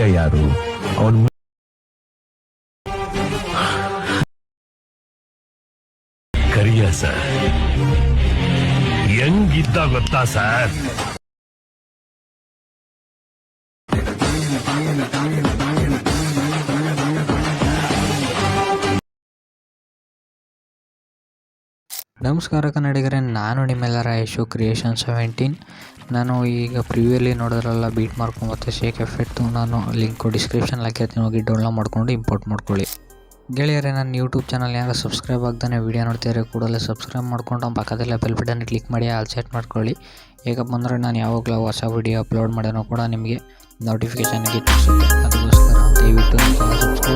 ಕರಿಯ ಯಾರು? ಅವನ್ ಕರಿಯ ಸರ್ ಹೆಂಗಿದ್ದ ಗೊತ್ತಾ ಸರ್? ನಮಸ್ಕಾರ ಕನ್ನಡಿಗರೇ, ನಾನು ನಿಮ್ಮೆಲ್ಲರ ಯಶು ಕ್ರಿಯೇಷನ್ 17. ನಾನು ಈಗ ಪ್ರಿವ್ಯೂಲಿ ನೋಡೋದ್ರಲ್ಲ ಬೀಟ್ ಮಾರ್ಕು ಮತ್ತು ಶೇಕ್ ಎಫೆಕ್ಟು. ನಾನು ಲಿಂಕು ಡಿಸ್ಕ್ರಿಪ್ಷನ್ ಹಾಕಿರ್ತೀನಿ, ಹೋಗಿ ಡೌನ್ಲೋಡ್ ಮಾಡ್ಕೊಂಡು ಇಂಪೋರ್ಟ್ ಮಾಡ್ಕೊಳ್ಳಿ. ಗೆಳೆಯರೇ, ನನ್ನ ಯೂಟ್ಯೂಬ್ ಚಾನಲ್ ಯಾರು ಸಬ್ಸ್ಕ್ರೈಬ್ ಆಗ್ತಾನೆ ವೀಡಿಯೋ ನೋಡ್ತಿದ್ರೆ ಕೂಡಲೇ ಸಬ್ಸ್ಕ್ರೈಬ್ ಮಾಡ್ಕೊಂಡು ಪಕ್ಕದಲ್ಲೇ ಬೆಲ್ ಬಟನ್ ಕ್ಲಿಕ್ ಮಾಡಿ ಆಲ್ ಸೆಟ್ ಮಾಡ್ಕೊಳ್ಳಿ. ಹೇಗಪ್ಪ ಅಂದರೆ ನಾನು ಯಾವಾಗಲೂ ಹೊಸ ವೀಡಿಯೋ ಅಪ್ಲೋಡ್ ಮಾಡೋಣ ಕೂಡ ನಿಮಗೆ ನೋಟಿಫಿಕೇಷನ್ಗೆ ತಿಳಿಸುತ್ತೆ. ಅದಕ್ಕೋಸ್ಕರ ದಯವಿಟ್ಟು ಸಬ್ಸ್ಕ್ರೈಬ್